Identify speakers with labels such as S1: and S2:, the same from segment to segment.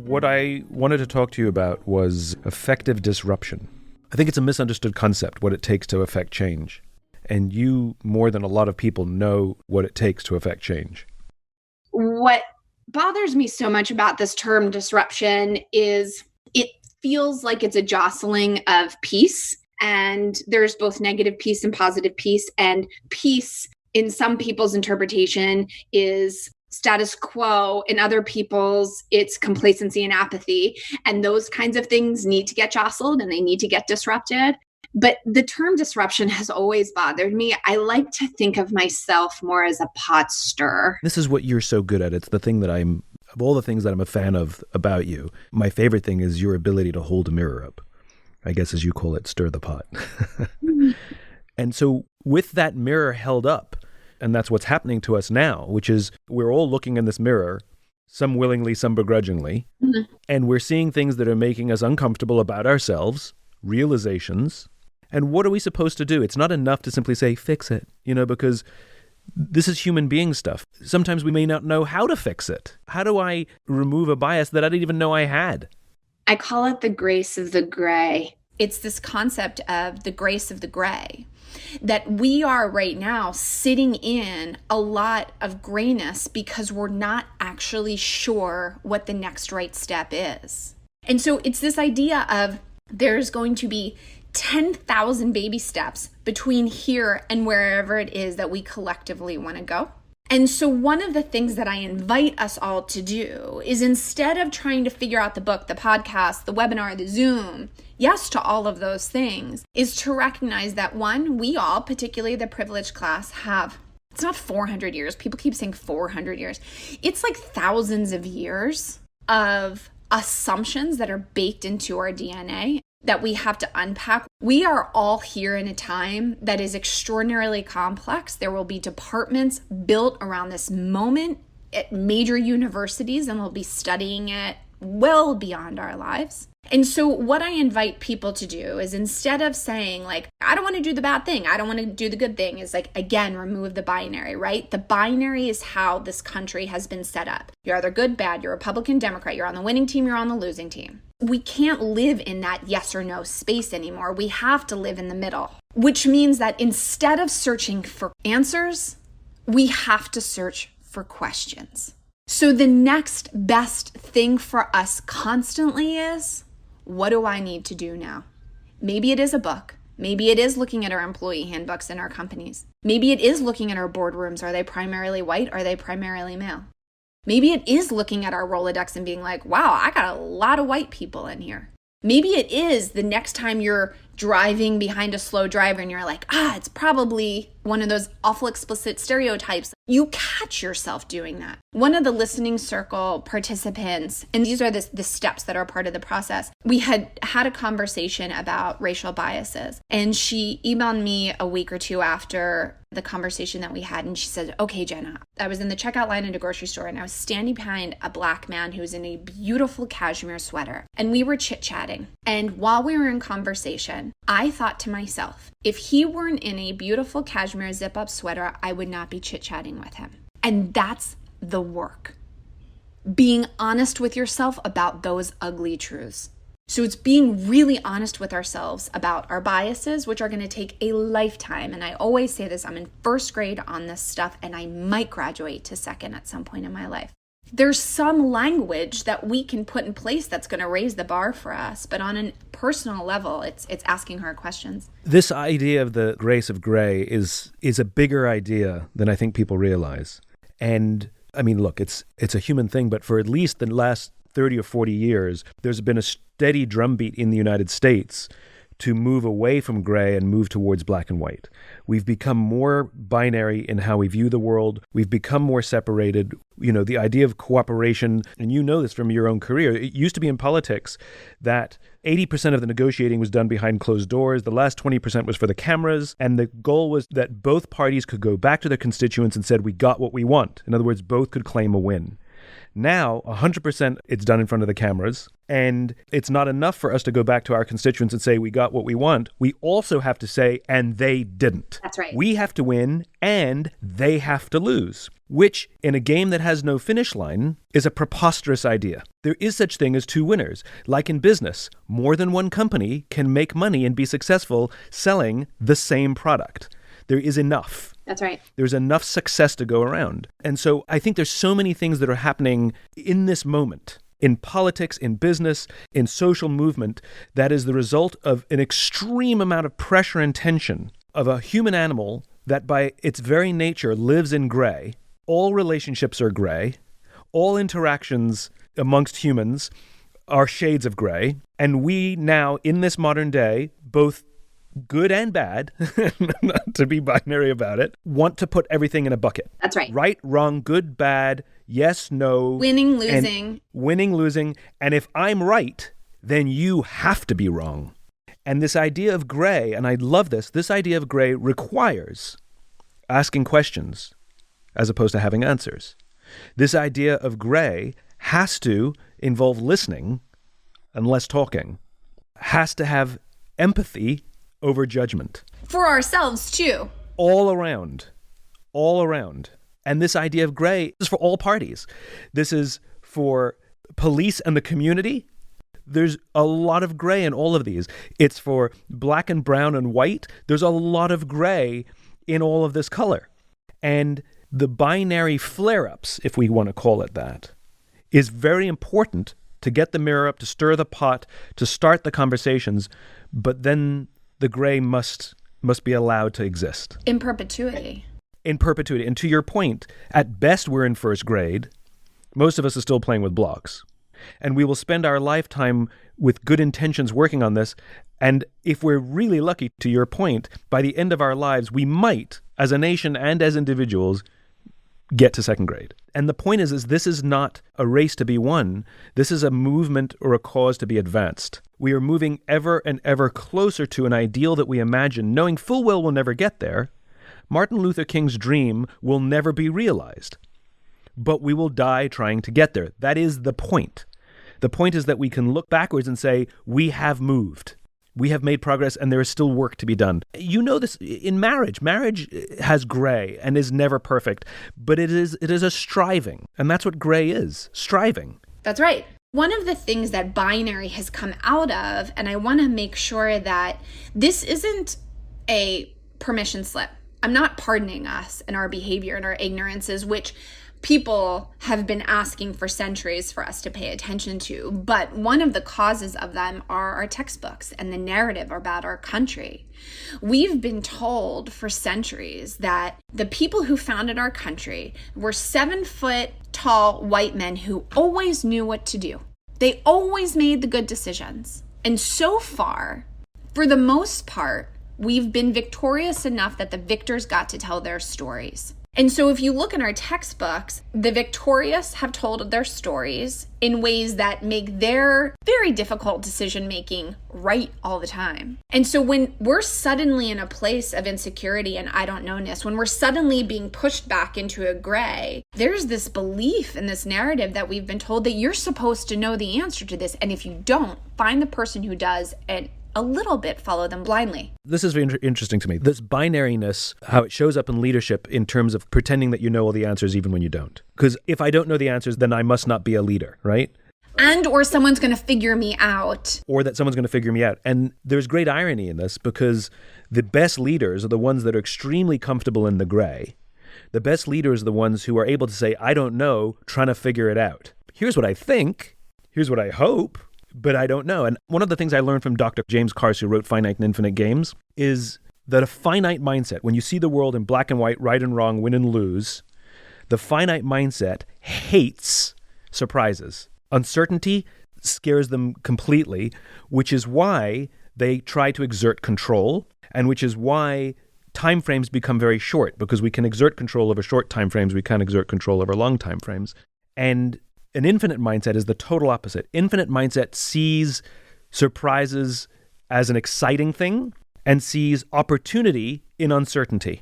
S1: What I wanted to talk to you about was effective disruption. I think it's a misunderstood concept, what it takes to affect change. And you, more than a lot of people, know what it takes to affect change.
S2: What bothers me so much about this term disruption is it feels like it's a jostling of peace. And there's both negative peace and positive peace. And peace, in some people's interpretation, is status quo. In other people's, it's complacency and apathy. And those kinds of things need to get jostled and they need to get disrupted. But the term disruption has always bothered me. I like to think of myself more as a pot stirrer.
S1: This is what you're so good at. It's the thing that of all the things that I'm a fan of about you, my favorite thing is your ability to hold a mirror up. I guess as you call it, stir the pot. And so with that mirror held up, and that's what's happening to us now, which is we're all looking in this mirror, some willingly, some begrudgingly, and we're seeing things that are making us uncomfortable about ourselves, realizations. And what are we supposed to do? It's not enough to simply say, fix it, because this is human being stuff. Sometimes we may not know how to fix it. How do I remove a bias that I didn't even know I had?
S2: I call it the grace of the gray.
S3: It's this concept of the grace of the gray, that we are right now sitting in a lot of grayness because we're not actually sure what the next right step is. And so it's this idea of there's going to be 10,000 baby steps between here and wherever it is that we collectively want to go. And so one of the things that I invite us all to do is, instead of trying to figure out the book, the podcast, the webinar, the Zoom, yes to all of those things, is to recognize that one, we all, particularly the privileged class, have, it's not 400 years. People keep saying 400 years. It's like thousands of years of assumptions that are baked into our DNA that we have to unpack. We are all here in a time that is extraordinarily complex. There will be departments built around this moment at major universities, and we'll be studying it well beyond our lives. And so what I invite people to do is, instead of saying like, I don't want to do the bad thing, I don't want to do the good thing, is like, again, remove the binary, right? The binary is how this country has been set up. You're either good, bad, you're Republican, Democrat, you're on the winning team, you're on the losing team. We can't live in that yes or no space anymore. We have to live in the middle, which means that instead of searching for answers, we have to search for questions. So the next best thing for us constantly is, what do I need to do now? Maybe it is a book. Maybe it is looking at our employee handbooks in our companies. Maybe it is looking at our boardrooms. Are they primarily white? Are they primarily male? Maybe it is looking at our Rolodex and being like, wow, I got a lot of white people in here. Maybe it is the next time you're driving behind a slow driver and you're like, it's probably one of those awful explicit stereotypes. You catch yourself doing that. One of the listening circle participants, and these are the steps that are part of the process, we had a conversation about racial biases. And she emailed me a week or two after the conversation that we had. And she said, okay, Jenna, I was in the checkout line at a grocery store and I was standing behind a black man who was in a beautiful cashmere sweater. And we were chit-chatting. And while we were in conversation, I thought to myself, if he weren't in a beautiful cashmere zip-up sweater, I would not be chit-chatting with him. And that's the work. Being honest with yourself about those ugly truths. So it's being really honest with ourselves about our biases, which are going to take a lifetime. And I always say this, I'm in first grade on this stuff, and I might graduate to second at some point in my life. There's some language that we can put in place that's going to raise the bar for us. But on a personal level, it's asking hard questions.
S1: This idea of the grace of gray is a bigger idea than I think people realize. And I mean, look, it's a human thing, but for at least the last 30 or 40 years, there's been a steady drumbeat in the United States to move away from gray and move towards black and white. We've become more binary in how we view the world. We've become more separated. The idea of cooperation, and you know this from your own career, it used to be in politics that 80% of the negotiating was done behind closed doors. The last 20% was for the cameras. And the goal was that both parties could go back to their constituents and said, we got what we want. In other words, both could claim a win. Now, 100% it's done in front of the cameras. And it's not enough for us to go back to our constituents and say we got what we want. We also have to say, and they didn't.
S2: That's right.
S1: We have to win and they have to lose, which in a game that has no finish line is a preposterous idea. There is such thing as two winners. Like in business, more than one company can make money and be successful selling the same product. There is enough.
S2: That's right.
S1: There's enough success to go around. And so I think there's so many things that are happening in this moment, in politics, in business, in social movement, that is the result of an extreme amount of pressure and tension of a human animal that by its very nature lives in gray. All relationships are gray. All interactions amongst humans are shades of gray. And we now, in this modern day, both good and bad, not to be binary about it, want to put everything in a bucket.
S2: That's right.
S1: Right, wrong, good, bad, yes, no.
S3: Winning, losing.
S1: Winning, losing. And if I'm right, then you have to be wrong. And this idea of gray, and I love this idea of gray requires asking questions as opposed to having answers. This idea of gray has to involve listening and less talking, has to have empathy over judgment.
S3: For ourselves, too.
S1: All around. And this idea of gray is for all parties. This is for police and the community. There's a lot of gray in all of these. It's for black and brown and white. There's a lot of gray in all of this color. And the binary flare-ups, if we want to call it that, is very important to get the mirror up, to stir the pot, to start the conversations. But then the gray must be allowed to exist.
S3: In perpetuity.
S1: In perpetuity. And to your point, at best we're in first grade. Most of us are still playing with blocks. And we will spend our lifetime with good intentions working on this. And if we're really lucky, to your point, by the end of our lives, we might, as a nation and as individuals, get to second grade. And the point is this is not a race to be won. This is a movement or a cause to be advanced. We are moving ever and ever closer to an ideal that we imagine, knowing full well we'll never get there. Martin Luther King's dream will never be realized. But we will die trying to get there. That is the point. The point is that we can look backwards and say, we have moved. We have made progress and there is still work to be done. You know this in marriage. Marriage has gray and is never perfect, but it is a striving. And that's what gray is, striving.
S3: That's right. One of the things that binary has come out of, and I want to make sure that this isn't a permission slip. I'm not pardoning us and our behavior and our ignorances, which people have been asking for centuries for us to pay attention to. But one of the causes of them are our textbooks and the narrative about our country. We've been told for centuries that the people who founded our country were 7-foot tall white men who always knew what to do. They always made the good decisions. And so far, for the most part, we've been victorious enough that the victors got to tell their stories. And so if you look in our textbooks, the victorious have told their stories in ways that make their very difficult decision-making right all the time. And so when we're suddenly in a place of insecurity and I don't know-ness, when we're suddenly being pushed back into a gray, there's this belief in this narrative that we've been told that you're supposed to know the answer to this. And if you don't, find the person who does and a little bit follow them blindly.
S1: This is very interesting to me. This binariness, how it shows up in leadership in terms of pretending that you know all the answers even when you don't. Because if I don't know the answers, then I must not be a leader, right?
S3: And or someone's going to figure me out.
S1: Or that someone's going to figure me out. And there's great irony in this because the best leaders are the ones that are extremely comfortable in the gray. The best leaders are the ones who are able to say, I don't know, trying to figure it out. Here's what I think. Here's what I hope. But I don't know. And one of the things I learned from Dr. James Carse, who wrote Finite and Infinite Games, is that a finite mindset, when you see the world in black and white, right and wrong, win and lose, the finite mindset hates surprises. Uncertainty scares them completely, which is why they try to exert control, and which is why time frames become very short, because we can exert control over short time frames, we can't exert control over long time frames. And an infinite mindset is the total opposite. Infinite mindset sees surprises as an exciting thing and sees opportunity in uncertainty.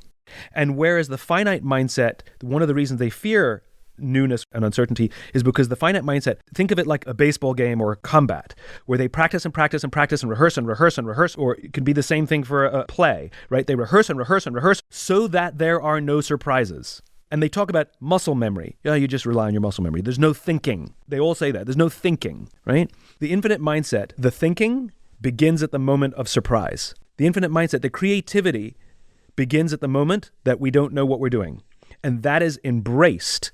S1: And whereas the finite mindset, one of the reasons they fear newness and uncertainty is because the finite mindset, think of it like a baseball game or a combat, where they practice and practice and practice and rehearse and rehearse and rehearse, or it could be the same thing for a play, right? They rehearse and rehearse and rehearse so that there are no surprises. And they talk about muscle memory. Yeah, you just rely on your muscle memory. There's no thinking. They all say that. There's no thinking, right? The infinite mindset, the thinking begins at the moment of surprise. The infinite mindset, the creativity begins at the moment that we don't know what we're doing. And that is embraced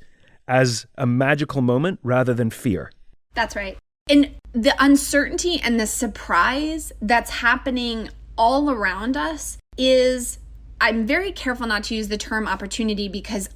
S1: as a magical moment rather than fear.
S3: That's right. And the uncertainty and the surprise that's happening all around us is, I'm very careful not to use the term opportunity, because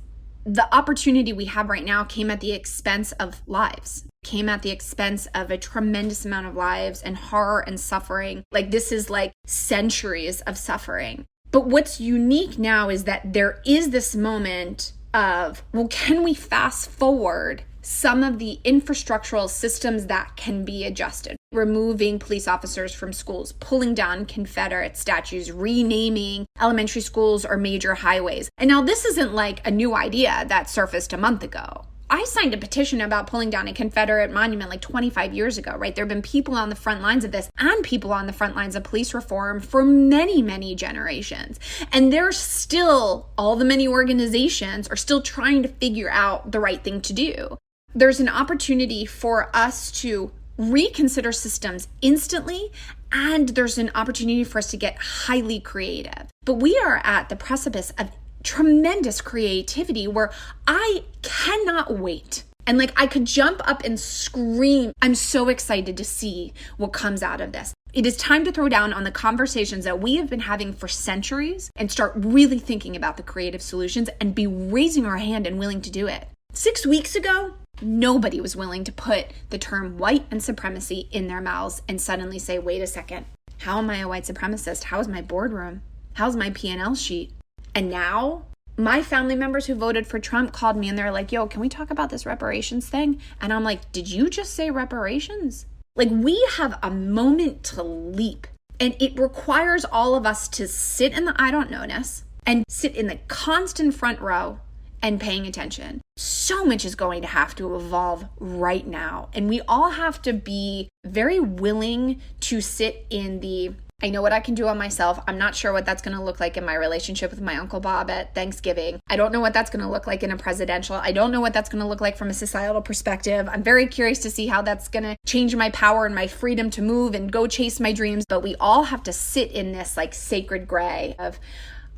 S3: the opportunity we have right now came at the expense of lives, came at the expense of a tremendous amount of lives and horror and suffering. Like, this is like centuries of suffering. But what's unique now is that there is this moment of, well, can we fast forward some of the infrastructural systems that can be adjusted? Removing police officers from schools, pulling down Confederate statues, renaming elementary schools or major highways. And now this isn't like a new idea that surfaced a month ago. I signed a petition about pulling down a Confederate monument like 25 years ago, right? There have been people on the front lines of this and people on the front lines of police reform for many, many generations. And there's still, all the many organizations are still trying to figure out the right thing to do. There's an opportunity for us to reconsider systems instantly, and there's an opportunity for us to get highly creative. But we are at the precipice of tremendous creativity where I cannot wait. And like, I could jump up and scream. I'm so excited to see what comes out of this. It is time to throw down on the conversations that we have been having for centuries and start really thinking about the creative solutions and be raising our hand and willing to do it. 6 weeks ago, nobody was willing to put the term white and supremacy in their mouths and suddenly say, wait a second, how am I a white supremacist? How is my boardroom? How's my P&L sheet? And now my family members who voted for Trump called me and they're like, yo, can we talk about this reparations thing? And I'm like, did you just say reparations? Like, we have a moment to leap, and it requires all of us to sit in the I don't know-ness and sit in the constant front row and paying attention. So much is going to have to evolve right now. And we all have to be very willing to sit in the, I know what I can do on myself. I'm not sure what that's going to look like in my relationship with my Uncle Bob at Thanksgiving. I don't know what that's going to look like in a presidential. I don't know what that's going to look like from a societal perspective. I'm very curious to see how that's going to change my power and my freedom to move and go chase my dreams. But we all have to sit in this like sacred gray of,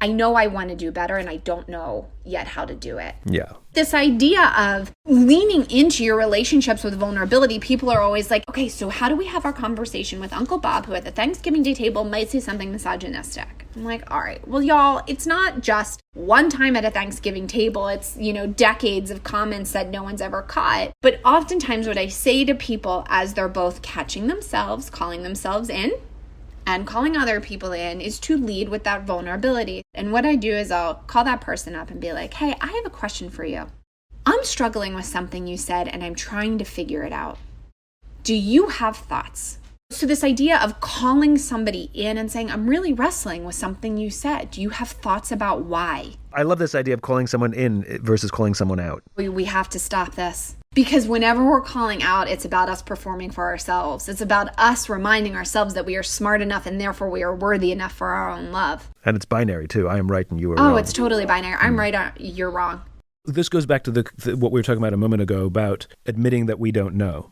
S3: I know I want to do better and I don't know yet how to do it.
S1: Yeah.
S3: This idea of leaning into your relationships with vulnerability, people are always like, okay, so how do we have our conversation with Uncle Bob, who at the Thanksgiving Day table might say something misogynistic? I'm like, all right, well, y'all, it's not just one time at a Thanksgiving table. It's, decades of comments that no one's ever caught. But oftentimes what I say to people as they're both catching themselves, calling themselves in, and calling other people in, is to lead with that vulnerability. And what I do is I'll call that person up and be like, hey, I have a question for you. I'm struggling with something you said and I'm trying to figure it out. Do you have thoughts? So this idea of calling somebody in and saying, I'm really wrestling with something you said. Do you have thoughts about why?
S1: I love this idea of calling someone in versus calling someone out.
S3: We have to stop this. Because whenever we're calling out, it's about us performing for ourselves. It's about us reminding ourselves that we are smart enough and therefore we are worthy enough for our own love.
S1: And it's binary too. I am right and you are wrong.
S3: Oh, it's totally binary. I'm right, you're wrong.
S1: This goes back to what we were talking about a moment ago about admitting that we don't know.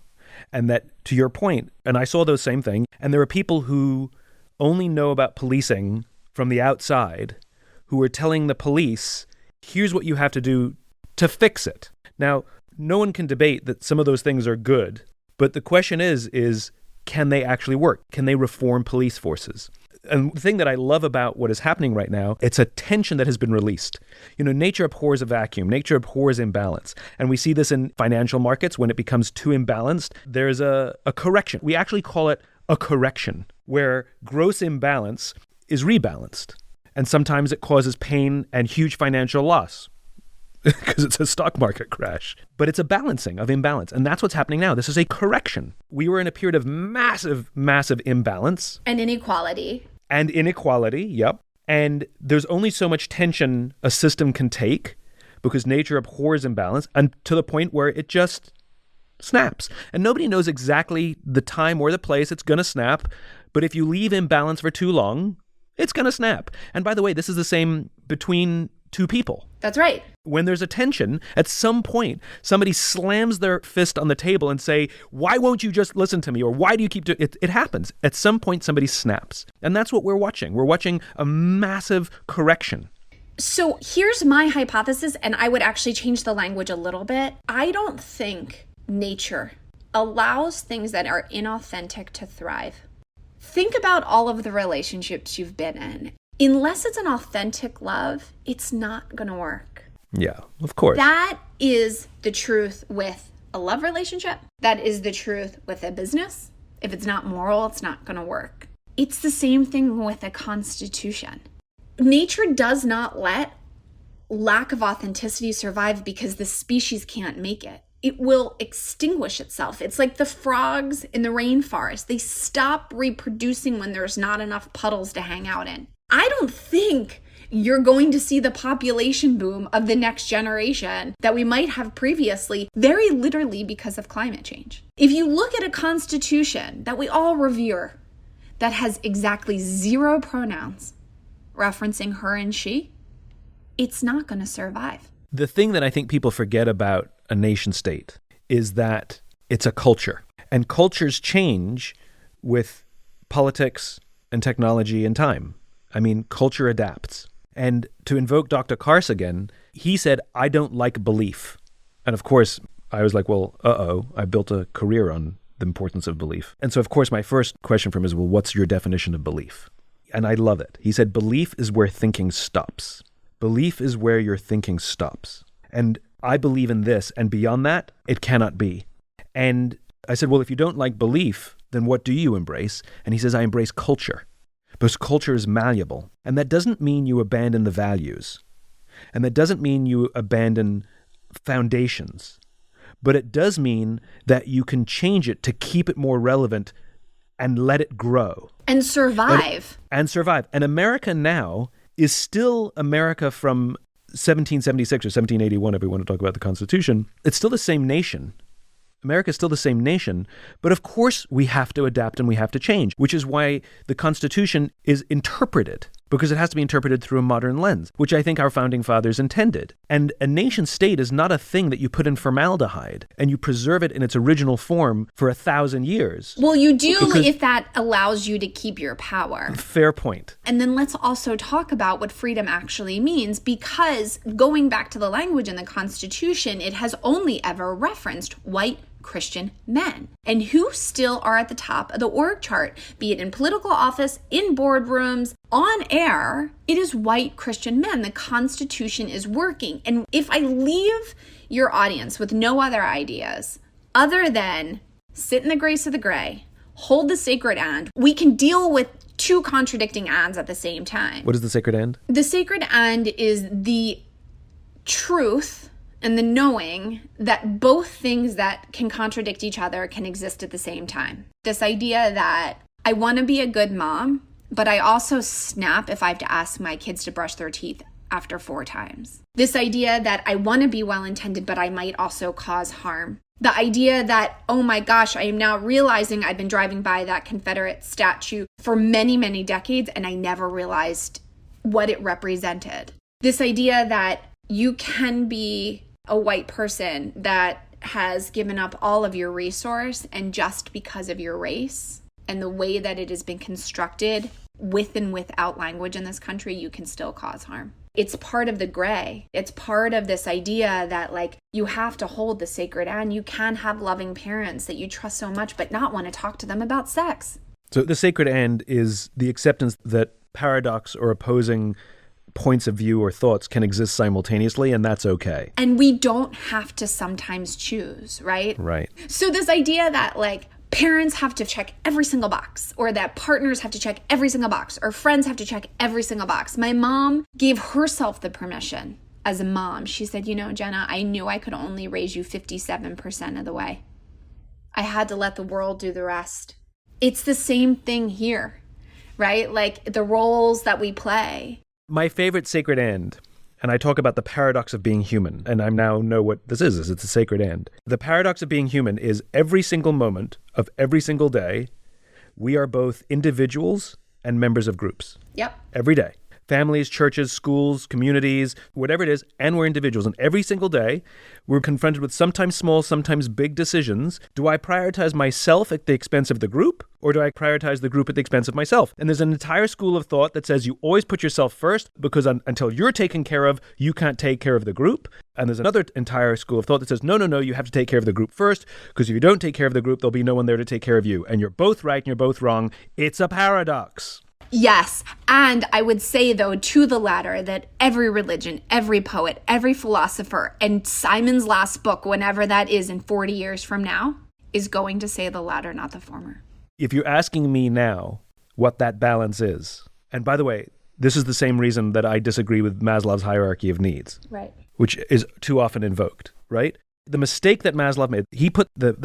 S1: And that, to your point, and I saw those same things, and there are people who only know about policing from the outside who are telling the police, here's what you have to do to fix it. Now, no one can debate that some of those things are good, but the question is can they actually work? Can they reform police forces? And the thing that I love about what is happening right now, it's a tension that has been released. Nature abhors a vacuum. Nature abhors imbalance. And we see this in financial markets. When it becomes too imbalanced, there's a correction. We actually call it a correction, where gross imbalance is rebalanced. And sometimes it causes pain and huge financial loss because it's a stock market crash. But it's a balancing of imbalance. And that's what's happening now. This is a correction. We were in a period of massive, massive imbalance.
S3: And inequality.
S1: Yep. And there's only so much tension a system can take because nature abhors imbalance, and to the point where it just snaps. And nobody knows exactly the time or the place it's going to snap. But if you leave imbalance for too long, it's going to snap. And by the way, this is the same between two people.
S3: That's right.
S1: When there's a tension, at some point, somebody slams their fist on the table and say, why won't you just listen to me? Or why do you keep doing it? It happens. At some point, somebody snaps. And that's what we're watching. We're watching a massive correction.
S3: So here's my hypothesis, and I would actually change the language a little bit. I don't think nature allows things that are inauthentic to thrive. Think about all of the relationships you've been in. Unless it's an authentic love, it's not going to work.
S1: Yeah, of course.
S3: That is the truth with a love relationship. That is the truth with a business. If it's not moral, it's not going to work. It's the same thing with a constitution. Nature does not let lack of authenticity survive because the species can't make it. It will extinguish itself. It's like the frogs in the rainforest. They stop reproducing when there's not enough puddles to hang out in. I don't think you're going to see the population boom of the next generation that we might have previously, very literally because of climate change. If you look at a constitution that we all revere, that has exactly 0 pronouns referencing her and she, it's not going to survive.
S1: The thing that I think people forget about a nation state is that it's a culture. And cultures change with politics and technology and time. I mean, culture adapts. And to invoke Dr. Kars again, he said, I don't like belief. And of course, I was like, well, I built a career on the importance of belief. And so, of course, my first question from him is, well, what's your definition of belief? And I love it. He said, belief is where thinking stops. Belief is where your thinking stops. And I believe in this, and beyond that, it cannot be. And I said, well, if you don't like belief, then what do you embrace? And he says, I embrace culture. Because culture is malleable. And that doesn't mean you abandon the values. And that doesn't mean you abandon foundations. But it does mean that you can change it to keep it more relevant and let it grow.
S3: And survive.
S1: And survive. And America now is still America from 1776 or 1781, if we want to talk about the Constitution. It's still the same nation. America is still the same nation, but of course we have to adapt and we have to change, which is why the Constitution is interpreted, because it has to be interpreted through a modern lens, which I think our founding fathers intended. And a nation state is not a thing that you put in formaldehyde and you preserve it in its original form for 1,000 years.
S3: Well, you do if that allows you to keep your power.
S1: Fair point.
S3: And then let's also talk about what freedom actually means, because going back to the language in the Constitution, it has only ever referenced white Christian men, and who still are at the top of the org chart, be it in political office, in boardrooms, on air. It is white Christian men. The Constitution is working. And if I leave your audience with no other ideas other than sit in the grace of the gray, hold the sacred and, we can deal with two contradicting ands at the same time.
S1: What is the sacred and? The
S3: sacred and is the truth and the knowing that both things that can contradict each other can exist at the same time. This idea that I want to be a good mom, but I also snap if I have to ask my kids to brush their teeth after 4 times. This idea that I want to be well-intended, but I might also cause harm. The idea that, oh my gosh, I am now realizing I've been driving by that Confederate statue for many, many decades, and I never realized what it represented. This idea that you can be a white person that has given up all of your resource, and just because of your race and the way that it has been constructed with and without language in this country, you can still cause harm. It's part of the gray. It's part of this idea that like you have to hold the sacred and you can have loving parents that you trust so much, but not want to talk to them about sex.
S1: So the sacred and is the acceptance that paradox or opposing points of view or thoughts can exist simultaneously, and that's okay.
S3: And we don't have to sometimes choose, right?
S1: Right.
S3: So this idea that like parents have to check every single box, or that partners have to check every single box, or friends have to check every single box. My mom gave herself the permission as a mom. She said, you know, Jenna, I knew I could only raise you 57% of the way. I had to let the world do the rest. It's the same thing here, right? Like the roles that we play.
S1: My favorite sacred and and I talk about the paradox of being human, and I now know what this is it's a sacred end. The paradox of being human is every single moment of every single day, we are both individuals and members of groups.
S3: Yep.
S1: Every day. Families, churches, schools, communities, whatever it is, and we're individuals. And every single day, we're confronted with sometimes small, sometimes big decisions. Do I prioritize myself at the expense of the group, or do I prioritize the group at the expense of myself? And there's an entire school of thought that says you always put yourself first because until you're taken care of, you can't take care of the group. And there's another entire school of thought that says, no, you have to take care of the group first, because if you don't take care of the group, there'll be no one there to take care of you. And you're both right and you're both wrong. It's a paradox.
S3: Yes. And I would say, though, to the latter, that every religion, every poet, every philosopher, and Simon's last book, whenever that is in 40 years from now, is going to say the latter, not the former.
S1: If you're asking me now what that balance is, and by the way, this is the same reason that I disagree with Maslow's hierarchy of needs,
S3: right,
S1: which is too often invoked, right? The mistake that Maslow made, he put the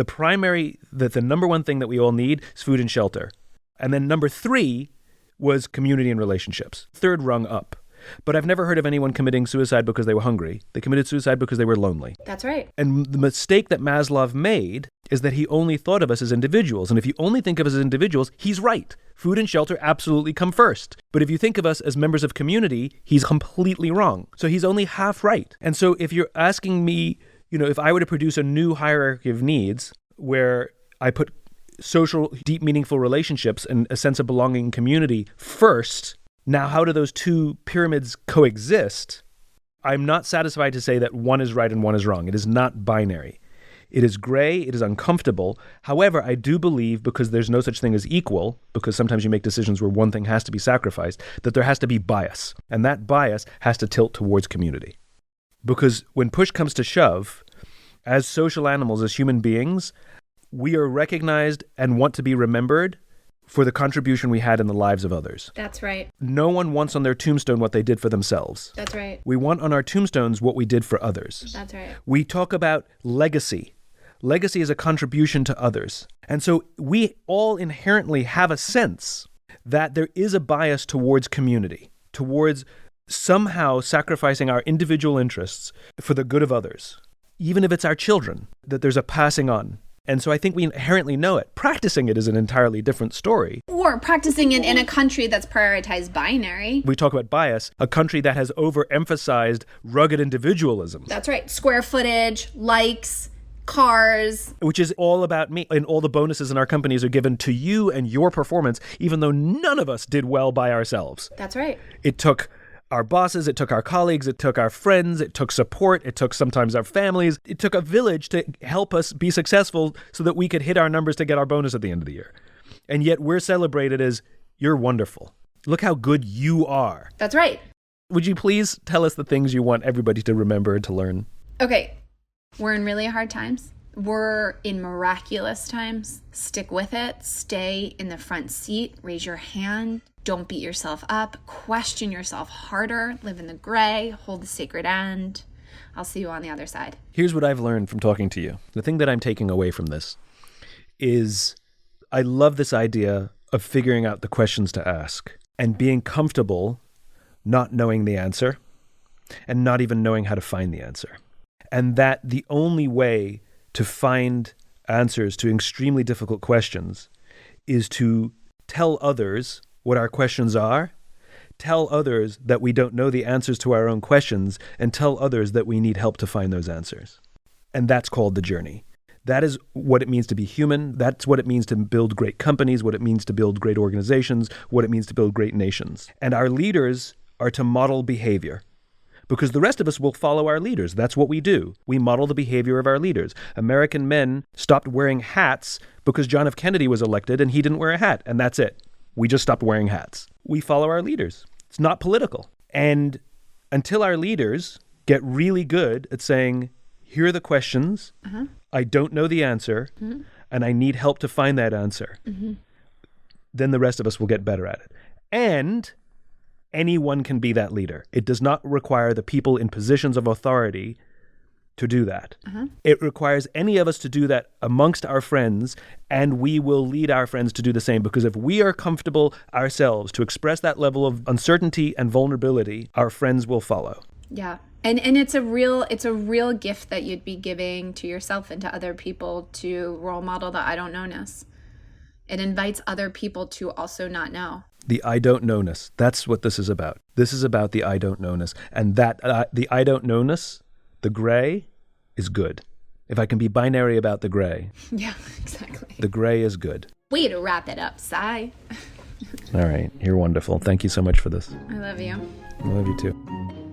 S1: number one thing that we all need is food and shelter. And then number 3 was community and relationships. Third rung up. But I've never heard of anyone committing suicide because they were hungry. They committed suicide because they were lonely.
S3: That's right.
S1: And the mistake that Maslow made is that he only thought of us as individuals. And if you only think of us as individuals, he's right. Food and shelter absolutely come first. But if you think of us as members of community, he's completely wrong. So he's only half right. And so if you're asking me, if I were to produce a new hierarchy of needs where I put social, deep, meaningful relationships and a sense of belonging and community first, now how do those two pyramids coexist? I'm not satisfied to say that one is right and one is wrong. It is not binary. It is gray, it is uncomfortable. However, I do believe, because there's no such thing as equal, because sometimes you make decisions where one thing has to be sacrificed, that there has to be bias. And that bias has to tilt towards community. Because when push comes to shove, as social animals, as human beings, we are recognized and want to be remembered for the contribution we had in the lives of others.
S3: That's right.
S1: No one wants on their tombstone what they did for themselves.
S3: That's right.
S1: We want on our tombstones what we did for others.
S3: That's right.
S1: We talk about legacy. Legacy is a contribution to others. And so we all inherently have a sense that there is a bias towards community, towards somehow sacrificing our individual interests for the good of others, even if it's our children, that there's a passing on. And so I think we inherently know it. Practicing it is an entirely different story.
S3: Or practicing it in a country that's prioritized binary.
S1: We talk about bias, a country that has overemphasized rugged individualism.
S3: That's right. Square footage, likes, cars.
S1: Which is all about me. And all the bonuses in our companies are given to you and your performance, even though none of us did well by ourselves.
S3: That's right.
S1: It took our bosses, it took our colleagues, it took our friends, it took support, it took sometimes our families. It took a village to help us be successful so that we could hit our numbers to get our bonus at the end of the year. And yet we're celebrated as, you're wonderful. Look how good you are.
S3: That's right.
S1: Would you please tell us the things you want everybody to remember and to learn?
S3: Okay. We're in really hard times. We're in miraculous times. Stick with it. Stay in the front seat. Raise your hand. Don't beat yourself up. Question yourself harder. Live in the gray. Hold the sacred end. I'll see you on the other side.
S1: Here's what I've learned from talking to you. The thing that I'm taking away from this is I love this idea of figuring out the questions to ask and being comfortable not knowing the answer and not even knowing how to find the answer. And that the only way to find answers to extremely difficult questions is to tell others what our questions are, tell others that we don't know the answers to our own questions, and tell others that we need help to find those answers. And that's called the journey. That is what it means to be human. That's what it means to build great companies, what it means to build great organizations, what it means to build great nations. And our leaders are to model behavior. Because the rest of us will follow our leaders. That's what we do. We model the behavior of our leaders. American men stopped wearing hats because John F. Kennedy was elected and he didn't wear a hat. And that's it. We just stopped wearing hats. We follow our leaders. It's not political. And until our leaders get really good at saying, here are the questions, I don't know the answer, and I need help to find that answer, then the rest of us will get better at it. And anyone can be that leader. It does not require the people in positions of authority to do that. It requires any of us to do that amongst our friends, and we will lead our friends to do the same. Because if we are comfortable ourselves to express that level of uncertainty and vulnerability, our friends will follow.
S3: Yeah. And it's a real gift that you'd be giving to yourself and to other people to role model the I don't know-ness. It invites other people to also not know.
S1: The I don't know-ness. That's what this is about. This is about the I don't know-ness. And that the I don't know-ness, the gray, is good. If I can be binary about the gray.
S3: Yeah, exactly.
S1: The gray is good.
S3: Way to wrap it up, Sai.
S1: All right. You're wonderful. Thank you so much for this.
S3: I love you.
S1: I love you too.